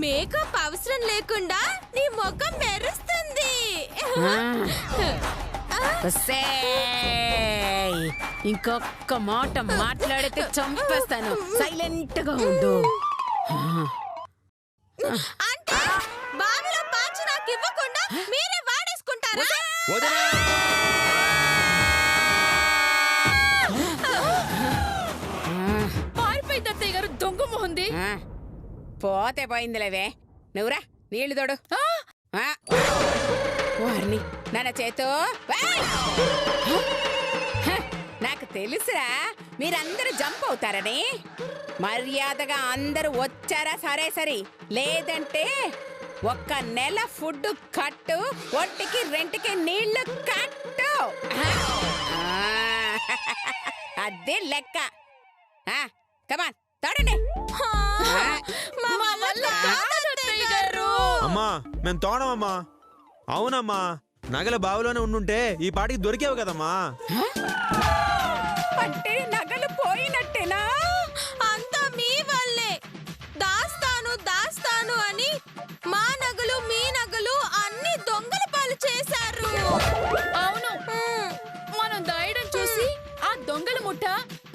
Makeup అవసరం లేకుండా నీ ముఖం మెరుస్తుంది. ఇంకొక మాట మాట్లాడితే చంపేస్తాను. సైలెంట్ గా ఉండు. అంటే బావిలో పాచి నాకు ఇవ్వకుండా మీరే వాడేసుకుంటారా? పారిపోయింది అత్తయ్య గారు, దొంగ మొహంది. పోతే పోయిందిలేవే. నువ్వురా నీళ్లు తోడు. వారిని నాన్న చేతో. నాకు తెలుసురా మీరందరూ జంప్ అవుతారని. మర్యాదగా అందరూ వచ్చారా? సరే సరే, లేదంటే ఒక్క నెల ఫుడ్ కట్టు, ఒంటికి రెంటికి నీళ్లు కట్టు. అదే లెక్క. కమాన్ తోడండి. అమ్మా మేము తోడమమ్మా. అవునమ్మా, నగల బావిలోనే ఉండుంటే ఈ పాటికి దొరికేవు కదమ్మా. అంటే నగలు పోయినట్టేనా? అంతా మీ వల్లే. దాస్తాను దాస్తాను అని మా నగలు మీ నగలు అన్ని దొంగల పాలు చేశారు. అవును, మనం దాయడం చూసి ఆ దొంగల ముఠ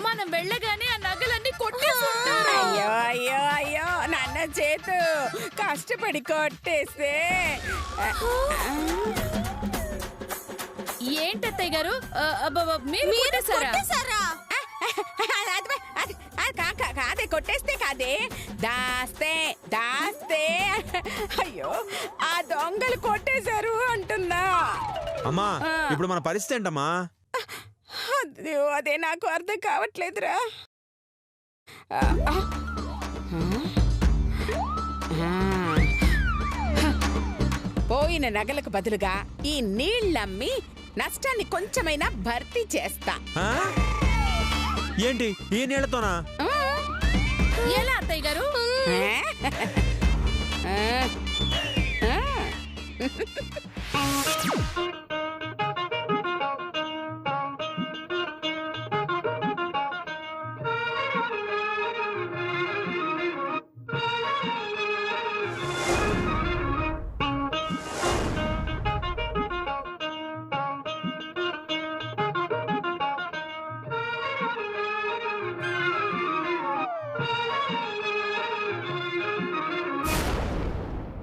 మనం వెళ్ళగానే ఆ నగలన్నీ కొట్టేసుకుంటారు. అయ్యో అయ్యో అయ్యో నాన్న చేతు కష్టపడి కొట్టేస్తే. ఏంటత్తయ్య గారు, మీరు కొట్టేశారా? కాదే, కొట్టేస్తే కాదే, దాస్తే దాస్తే. అయ్యో ఆ దొంగలు కొట్టేశారు అంటున్నా. అమ్మా ఇప్పుడు మన పరిస్థితి ఏంటమ్మా? అదే నాకు అర్థం కావట్లేదురా. పోయిన నగలకు బదులుగా ఈ నీళ్ళమ్మి నష్టాన్ని కొంచెమైనా భర్తీ చేస్తా. ఏంటి ఈ నీళ్లతోనా? ఎలా అత్తయ్య గారు?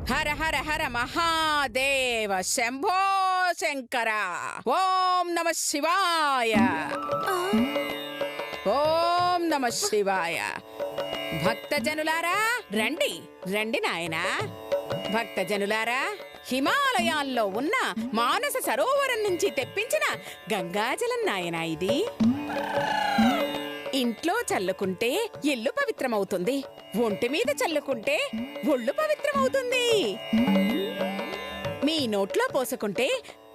హర హర హర మహాదేవ శంభో శంకర. ఓం నమ శివాయ. ఓం నమ శివాయ. భక్తజనులారా రండి రండి నాయనా. భక్తజనులారా, హిమాలయాల్లో ఉన్న మానస సరోవరం నుంచి తెప్పించిన గంగాజలం నాయనా ఇది. ఇంట్లో చల్లుకుంటే ఇల్లు పవిత్రమవుతుంది, ఒంటి మీద చల్లుకుంటే ఒళ్ళు పవిత్రమవుతుంది. మీ నోట్లో పోసుకుంటే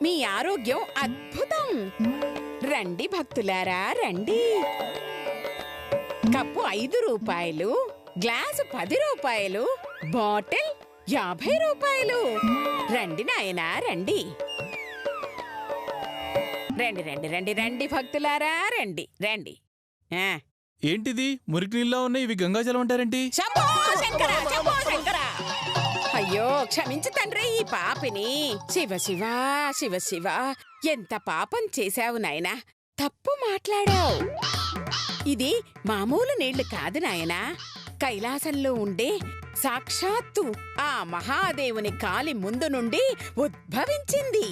మీ ఆరోగ్యం అద్భుతం. రండి భక్తులారా రండి. కప్పు 5 రూపాయలు, గ్లాసు 10 రూపాయలు, బాటిల్ 50 రూపాయలు. రండి నాయనా రండి. రండి రండి రండి రండి భక్తులారా రండి రండి. ఏంటిది మురికి నీళ్ళలో ఉన్నాయి, ఇవి గంగాజలం అంటారేంటి? శంభో శంకర శంభో శంకర. అయ్యో క్షమించు తండ్రి ఈ పాపిని. శివ శివ శివ శివ, ఎంత పాపం చేశావు నాయనా, తప్పు మాట్లాడావు. ఇది మామూలు నీళ్లు కాదు నాయనా, కైలాసంలో ఉండే సాక్షాత్తు ఆ మహాదేవుని కాలి ముందు నుండి ఉద్భవించింది.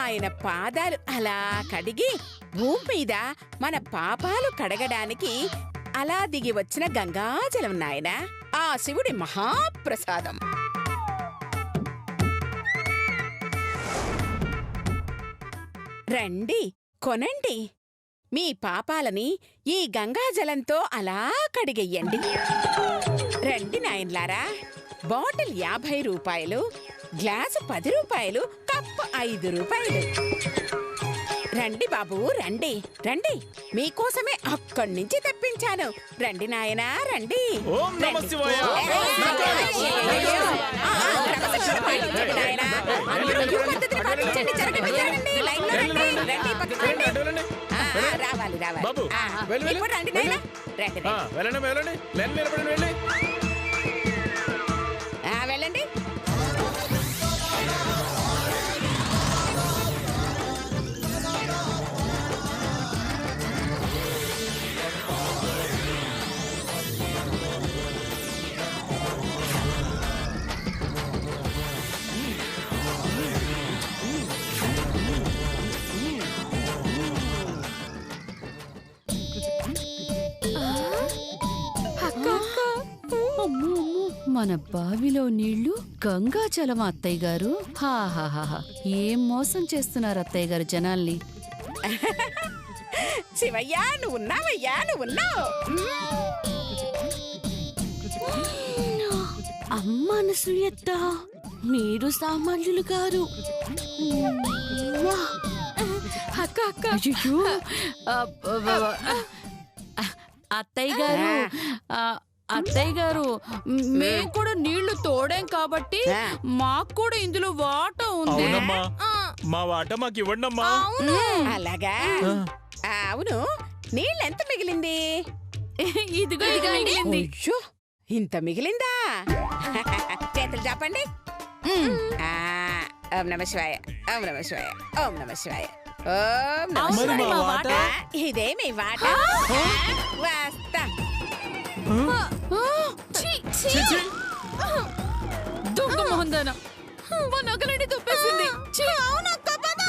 ఆయన పాదాలు అలా కడిగి భూమి మీద మన పాపాలు కడగడానికి అలా దిగి వచ్చిన గంగాజలం నాయనా, ఆ శివుడి మహాప్రసాదం. రండి కొనండి, మీ పాపాలని ఈ గంగాజలంతో అలా కడిగెయ్యండి. రండి నాయన్లారా. బాటిల్ 50 రూపాయలు, గ్లాసు 10 రూపాయలు, కప్పు 5 రూపాయలు. రండి బాబు రండి రండి, మీకోసమే అక్కడి నుంచి తెప్పించాను. రండి నాయనా రండి. ఓం నమః శివాయ. రావాలి రావాలి. ఇప్పుడు రండి నాయనా రండి. వెళ్ళండి వెళ్ళండి, నిలబడండి వెళ్ళి. మన బావిలో నీళ్లు గంగాజలం అత్తయ్య గారు. హాహాహా, ఏం మోసం చేస్తున్నారు అత్తయ్య గారు జనాల్ని. శివయ్య నువ్వు ఉన్నావయ్యా, నువ్వు ఉన్నావు. అమ్మ అనసూయత్త, మీరు సామాన్యులు గారు. అక్క అక్క, అత్తయ్య గారు, అత్తయ్య గారు, మేము కూడా నీళ్లు తోడాం కాబట్టి మాకు కూడా ఇందులో వాటా ఉంది. అవునమ్మా, మా వాట మాకు ఇవ్వండమ్మా. అలాగా? అవును, నీళ్ళెంత మిగిలింది? ఇదిగో ఇది మిగిలింది. అయ్యో, ఇంత మిగిలిందా? చేతులు చెప్పండి. ఓం నమ శివాయ, ఓం నమ శివాయ, ఓం నమ శివాయ, ఓం నమ మరి శివాయ. మా వాట? ఇదే మీ వాట. వస్తా. దొంగ మొహందాన మా నగలని తప్పేసింది. అవునక్క, పద.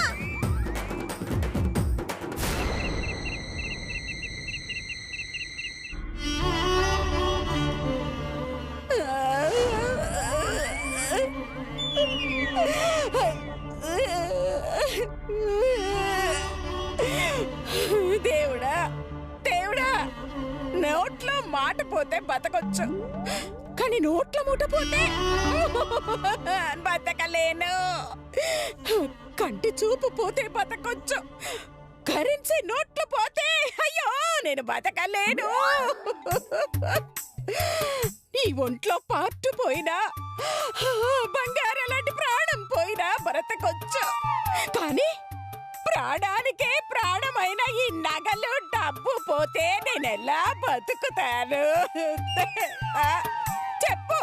దేవుడా, దేవుడా, నోట్లో మాట పోతే బతకొచ్చు, కానీ నోట్లో మూట పోతే బతకలేను. కంటి చూపు పోతే బతకొచ్చు, కరెన్సీ నోట్లు పోతే అయ్యో నేను బతకలేను. ఈ ఒంట్లో పార్టు పోయినా, బంగారం లాంటి ప్రాణం పోయినా బ్రతకొచ్చు, కానీ ప్రాణానికే ప్రాణమైన ఈ నగలు డబ్బు పోతే నేనెలా బతుకుతాను? చెప్పు.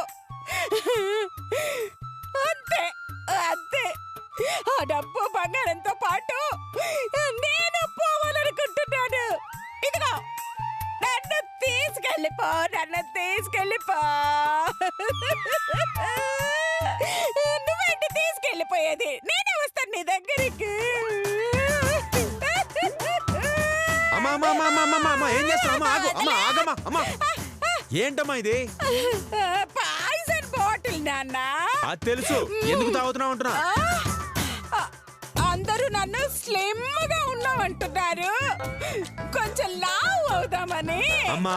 అంతే అంతే, ఆ డబ్బు బంగారంతో పాటు నేను పోవాలనుకుంటున్నాను. ఇదిగో, నన్ను తీసుకెళ్ళిపో, నన్ను తీసుకెళ్ళిపో. నువ్వేంటి తీసుకెళ్ళిపోయేది? నేనే వస్తాను నీ దగ్గరికి. ఏం చేస్తున్నా? ఏంటమ్మా ఇది? పాయిజన్ బాటిల్ నాన్న. అది తెలుసు, ఎందుకు తాగుతున్నావు అంటున్నా. అందరూ నన్ను స్లిమ్ గా ఉన్నామంటున్నారు, కొంచెం లావు అవుదామని. అమ్మా,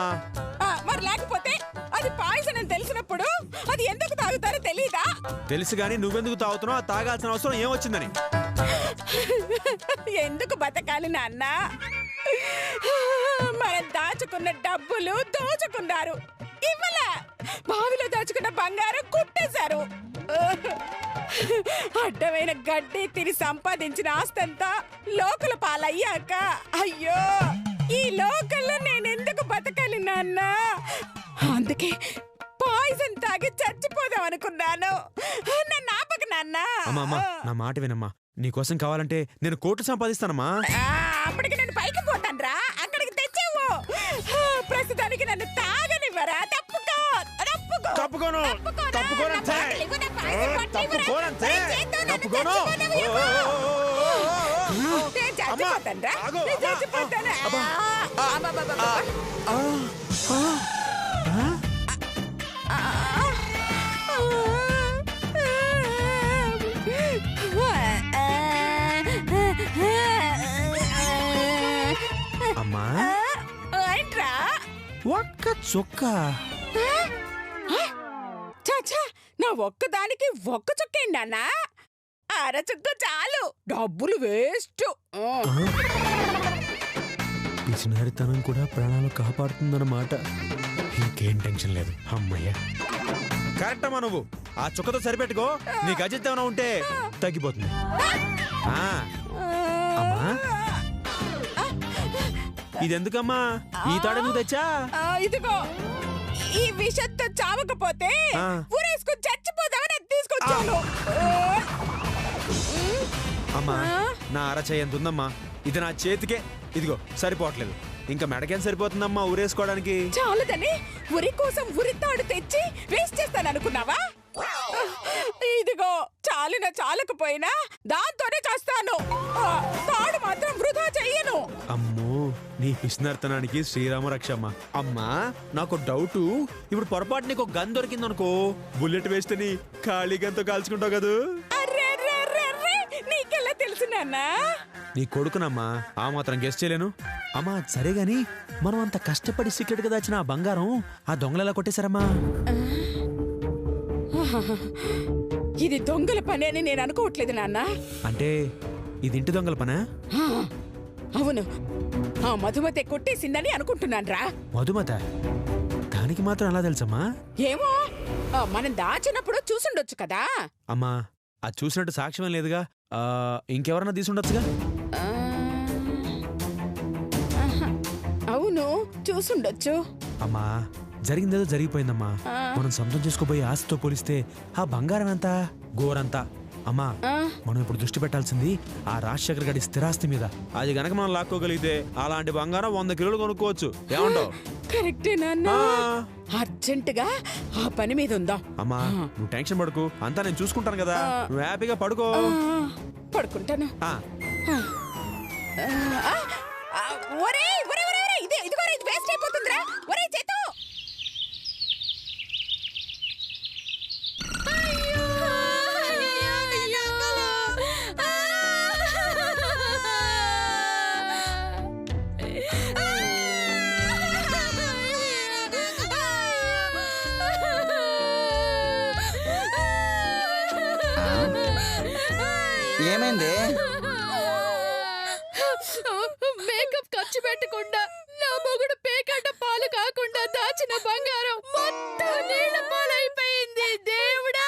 మరి లేకపోతే అది పాయిజన్ అని తెలిసినప్పుడు అది ఎందుకు తాగుతారో తెలీదా? తెలుసు గాని నువ్వెందుకు తాగుతున్నావు? అది తాగాల్సిన అవసరం ఏమొచ్చిందని? ఎందుకు బతకాలి నాన్న? మనం దాచుకున్న డబ్బులు దోచుకున్నారు, ఇవ్వలే. బావిలో దాచుకున్న బంగారం కుట్టేశారు. అడ్డమైన గడ్డి తిని సంపాదించిన ఆస్తంతా లోకల పాలయ్యాక అయ్యో ఈ లోకల్లో నేనెందుకు బతకాలి నాన్న? అందుకే పాయిజన్ తాగి చచ్చిపోదాం అనుకున్నాను. నన్ను ఆపక నాన్న. అమ్మా, నా మాట వినమ్మా. నీకోసం కావాలంటే నేను కోట్లు సంపాదిస్తానమ్మా. అప్పటికి నేను పైకి పోతానురా, అక్కడికి తెచ్చావు. ప్రస్తుతానికి నన్ను తాగనివ్వరా? తప్పుకో, తప్పుకో. తప్పుకోను, తప్పుకోనంతే, తప్పుకోనంతే, తప్పుకోను. నేను చచ్చిపోతానురా, నేను చచ్చిపోతాను. అమ్మా, ఏంట్రా? ఒక్క చుక్క. చాచా, నా ఒక్కదానికి ఒక్క చుక్కేండి అన్న, అర చుక్క చాలు, డబ్బులు వేస్ట్. పిసినారితనం కూడా ప్రాణాలు కాపాడుతుందన్నమాట. ఇంకేం టెన్షన్ లేదు. అమ్మయ్య, కరెక్ట్ అమ్మా. నువ్వు ఆ చుక్కతో సరిపెట్టుకో, నీ గజిత్ ఏమైనా ఉంటే తగ్గిపోతుంది. అమ్మా, ఇదెందుకమ్మా? ఈ తాడెందుకు తెచ్చా? ఇదిగో, ఈ విషంతో చావకపోతే ఊరేసుకుని చచ్చిపోదామని తీసుకొచ్చాను. అమ్మా, నా అరచేయి ఎంత ఉందమ్మా? ఇది నా చేతికే ఇదిగో సరిపోవట్లేదు. ఇంకా మెడకేం సరిపోతుందమ్మా ఊరేసుకోవడానికి? చాలదని ఉరి కోసం ఉరి తాడు తెచ్చి వేస్ట్ చేస్తాను అనుకున్నావా? ఇదిగో, చాలిన చాలకపోయినా దాంతోనే చేస్తాను. తాడు మాత్రం వృధా చెయ్యను. అమ్మో, నీ పిసినర్తనానికి శ్రీరామ రక్షమ్మ. అమ్మా నాకు డౌట్, ఇప్పుడు పొరపాటు నీకు గన్ దొరికింది అనుకో, బుల్లెట్ వేస్ట్ అని ఖాళీ గన్తో కాల్చుకుంటావు కదా. నీకెలా తెలుసు నాన్న? నీ కొడుకునమ్మా, ఆ మాత్రం గెస్ట్ చేయలేను. అమ్మా సరే గాని మనం అంత కష్టపడి సీక్రెట్ గా దాచిన ఆ బంగారం ఆ దొంగలు ఎలా కొట్టేశారమ్మా? ఇది దొంగల పని అని నేను అనుకోవట్లేదు నాన్న. అంటే ఇది ఇంటి దొంగల పనా? అవును, ఆ మధుమతి కొట్టేసిందని అనుకుంటున్నాను రా. మధుమత? దానికి మాత్రం ఎలా తెలుసమ్మా? ఏమో, మనం దాచినప్పుడు చూసుండొచ్చు కదా. అమ్మా అది చూసినట్టు సాక్ష్యం లేదుగా, ఇంకెవరన్నా తీసుండొచ్చుగా. అవును చూసుండొచ్చు. అమ్మా జరిగిందేదో జరిగిపోయిందమ్మా. మనం సొంతం చేసుకోబోయే ఆశతో పోలిస్తే ఆ బంగారం ఎంత గోరంతా. అమ్మా మనం ఇప్పుడు దృష్టి పెట్టాల్సింది ఆ రాజశేఖర్ గారి స్థిరాస్తి మీద. అది గనక మనం లాక్కోగలిగితే అలాంటి బంగారం 100 కిలోలు కొనుక్కోవచ్చు. ఏమంటావు? కరెక్టే నాన్న. అర్జెంటుగా ఆ పని మీద ఉందాం. అమ్మా నువ్వు టెన్షన్ పడుకు, అంతా నేను చూసుకుంటాను కదా, నువ్వు హ్యాపీగా పడుకో. పడుకుంటాను. ఒరే ఒరే ఒరే ఒరే, ఇదిగో ఇది వేస్ట్ అయిపోతుందిరా. ఒరే చేతు, ఏమైంది? మేకప్ ఖర్చు పెట్టకుండా నా మొగుడు పేకాట పాలు కాకుండా దాచిన బంగారం మొత్తం నీళ్ళ పాలైపోయింది. దేవుడా!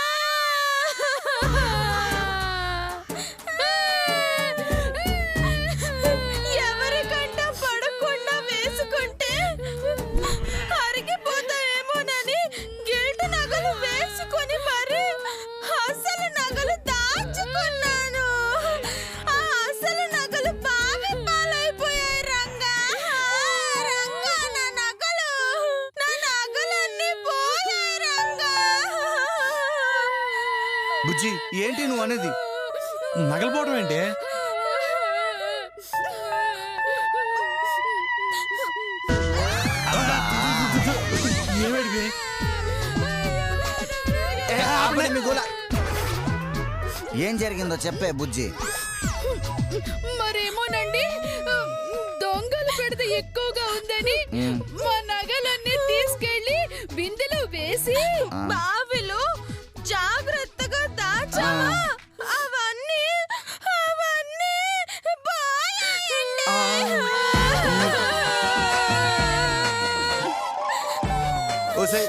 ఎవరికంట పడకుండా వేసుకుంటే అరిగిపోతాయేమోనని గిల్ట్ నగలు వేసుకొని మరి అసలు నగలు దాచుకున్నాను. ఆ అసలు నగలు బావి పాలైపోయాయి. రంగా రంగా, నా నగలన్నీ పోయాయి రంగా. బుజ్జి ఏంటి నువ్వు అనేది? నగలిపోవడం ఏంటి? ఏం జరిగిందో చెప్పే బుజ్జి. మరేమోనండి, దొంగలు పెడితే ఎక్కువగా ఉందని మా నగలన్నీ తీసుకెళ్లి బిందెలో వేసి బావిలో జాగ్రత్తగా దాచావా? అవన్నీ పోయాయండి. ఓసై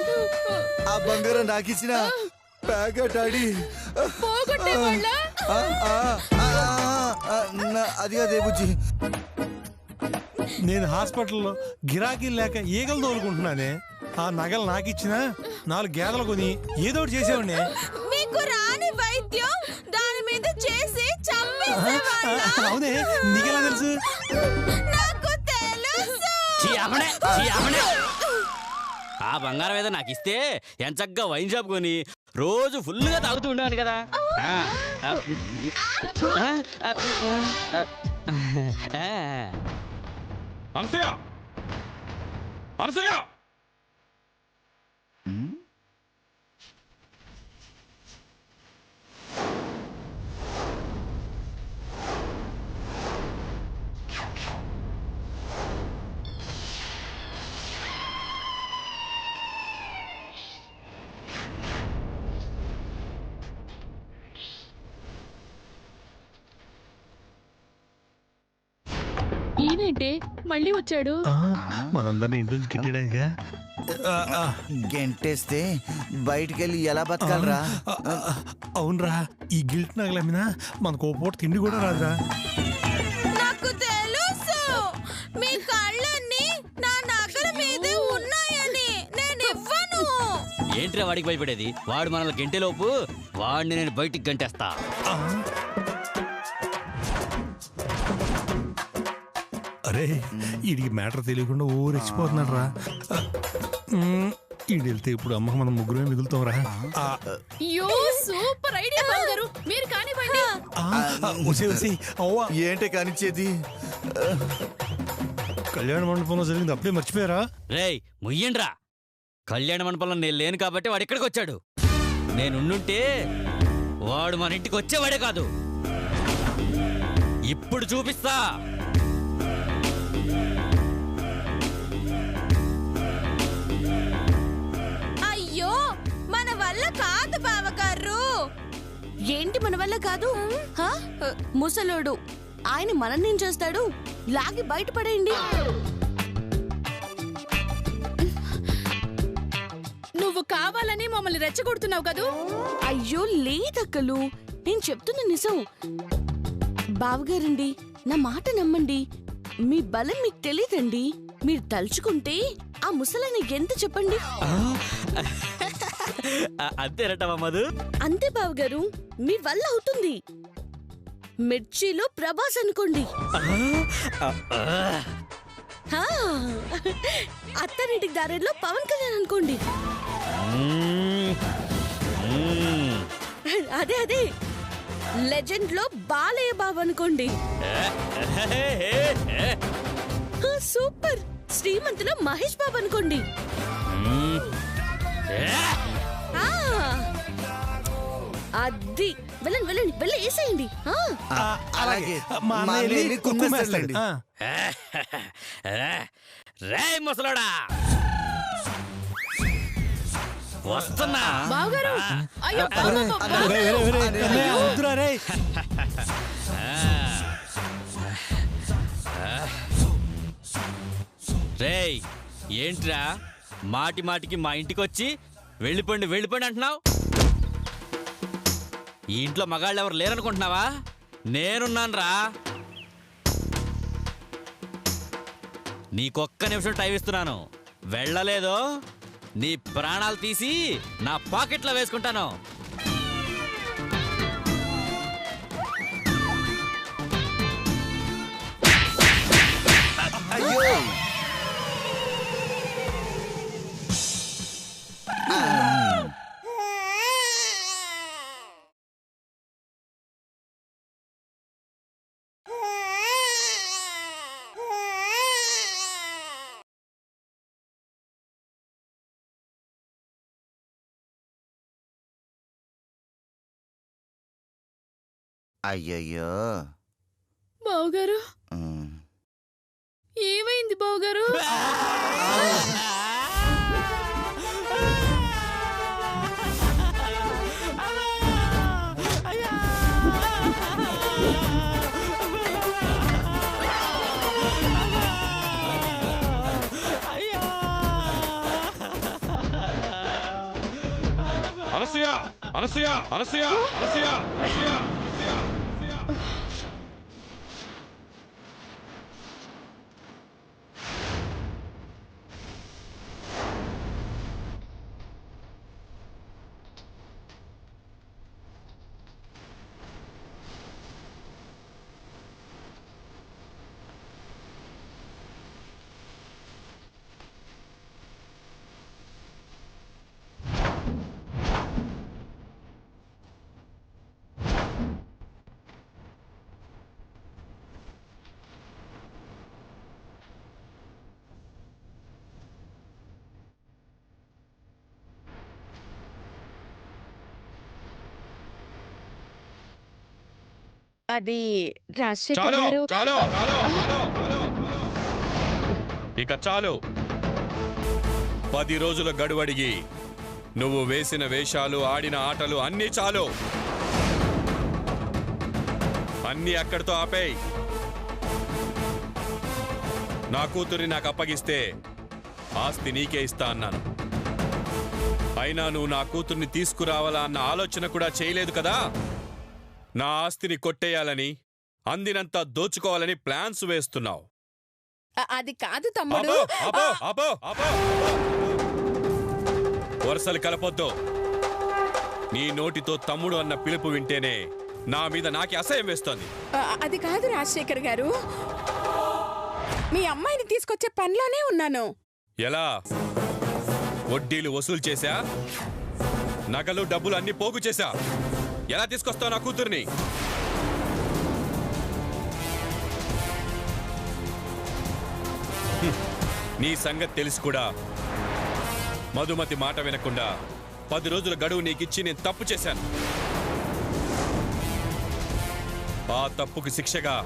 ఆ బంగారం నాకిచ్చిన ప్యాకెట్ ఆడి పోగొట్టే వాళ్ళ అది అదే బుజ్జి. నేను హాస్పిటల్లో గిరాకీ లేక ఈగలు తోలుకుంటున్నానే. ఆ నగలు నాకిచ్చినా 4 గేదెలు కొని ఏదో ఒకటి చేసేవాడిని. మీకు రాని వైద్యం దాని మీద చేసి చంపేసేవాళ్ళ. అవునే, నీకెలా తెలుసు? నాకు తెలుసు. ఆ బంగారం ఏదో నాకు ఇస్తే ఎంచక్కా వైన్ షాప్ కొని రోజు ఫుల్గా తాగుతూ ఉండేవాడిని కదా. అనసూయ, అనసూయ, ఈయనేంటి మళ్ళీ వచ్చాడు? మనందరినీ ఇంటి నుంచి కిట్టడానికా? గెంటేస్తే బయటికెళ్ళి ఎలా బతకాలరా? అవునరా, ఈ గిల్ట్ నగలమ్మినా మనకు ఓ పూట తిండి కూడా రాదురా. నాకు తెలుసు మీ కళ్ళన్నీ నా నగల మీదే ఉన్నాయని. నేను ఇవ్వను. ఏంట్రా వాడికి భయపడేది? వాడు మనల్ని గంటేలోపు వాడిని నేను బయటికి గంటేస్తా. అరే వీడికి మ్యాటర్ తెలియకుండా ఓ రెచ్చిపోతున్నాడు రా. ఈడు వెళ్తే ఇప్పుడు అమ్మకు మనం ముగ్గురమే మిగులుతాం రా. అయ్యో సూపర్ ఐడియా బావగారు, మీరు కానివ్వండి. వచ్చే అవ్వా ఏంటి కానిచ్చేది? కళ్యాణ మండపంలో జరిగింది అప్పుడే మర్చిపోయారా? రేయ్ ముయ్యండ్రా, కళ్యాణ మండపంలో నేను లేను కాబట్టి వాడు ఇక్కడికి వచ్చాడు. నేనుండుంటే వాడు మన ఇంటికి వచ్చేవాడే కాదు. ఇప్పుడు చూపిస్తా. అయ్యో మన వల్ల కాదు బావగారు. ఏంటి మన వల్ల కాదు? హా? ముసలోడు ఆయన మనల్ని చేస్తాడు, లాగి బయటపడేయండి. నువ్వు కావాలని మమ్మల్ని రెచ్చగొడుతున్నావు కదూ? అయ్యో లేదక్కలు, నేను చెప్తున్న నిజం. బావగారండి, నా మాట నమ్మండి. మీ బలం మీకు తెలీదండి. మీరు తలుచుకుంటే ఆ ముసలని ఎంత చెప్పండి. అంతేనటవా మధు? అంతే బావగారు, మీ వల్ల అవుతుంది. మిర్చిలో ప్రభాస్ అనుకోండి. అత్తారింటికి దారిలో పవన్ కళ్యాణ్ అనుకోండి. అదే అదే లెజెండ్ లో బాలయ్య బాబు అనుకోండి. సూపర్. శ్రీమంతులో మహేష్ బాబు అనుకోండి. అది వెళ్ళండి వెళ్ళండి వెళ్ళి వేసేయండి. అలాగే మా అన్నయ్యని కుమ్మేస్తాడండి. రేయ్ ముసలోడా, వస్తున్నా. బావగారు అయ్యో రేయ్ ఏంట్రా మాటి మాటికి మా ఇంటికి వచ్చి వెళ్ళిపోండి వెళ్ళిపోండి అంటున్నావు? ఈ ఇంట్లో మగాళ్ళు ఎవరు లేరనుకుంటున్నావా? నేనున్నాను రా. నీకొక్క నిమిషం టైం ఇస్తున్నాను. వెళ్ళలేదో నీ ప్రాణాలు తీసి నా పాకెట్లో వేసుకుంటాను. అయ్యో అయ్యయ్యో. బావగారు ఏమైంది బావగారు? అనసూయ అనసూయ అనసూయ అనసూయ అనసూయ. అది రాజశేఖర్ చాలు గారు. చాలు ఇక చాలు. 10 రోజుల గడువడిగి నువ్వు వేసిన వేషాలు, ఆడిన ఆటలు అన్నీ చాలు. అన్నీ అక్కడితో ఆపేయ్. నా కూతురి నాకు అప్పగిస్తే ఆస్తి నీకే ఇస్తా అన్నాను. అయినా నువ్వు నా కూతుర్ని తీసుకురావాలా అన్న ఆలోచన కూడా చేయలేదు కదా. నా ఆస్తిని కొట్టేయాలని, అందినంత దోచుకోవాలని ప్లాన్స్ వేస్తున్నావు. అది కాదు తమ్ముడు. వరుసలు కలపొద్దు. నీ నోటితో తమ్ముడు అన్న పిలుపు వింటేనే నా మీద నాకే అసహ్యం వేస్తోంది. అది కాదు రాజశేఖర్ గారు, మీ అమ్మాయిని తీసుకొచ్చే పనిలోనే ఉన్నాను. ఎలా? వడ్డీలు వసూలు చేశా, నగలు డబ్బులు అన్ని పోగు చేశా. ఎలా తీసుకొస్తావు నా కూతుర్ని? నీ సంగతి తెలిసి కూడా మధుమతి మాట వినకుండా 10 రోజుల గడువు నీకిచ్చి నేను తప్పు చేశాను. ఆ తప్పుకు శిక్షగా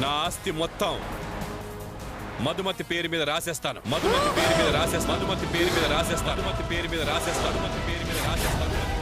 నా ఆస్తి మొత్తం మధుమతి పేరు మీద రాసేస్తాను. మధుమతి పేరు మీద రాసేస్తాను. మధుమతి పేరు మీద రాసేస్తాను. మధుమతి పేరు మీద రాసేస్తాను. మధుమతి పేరు మీద రాసేస్తాను.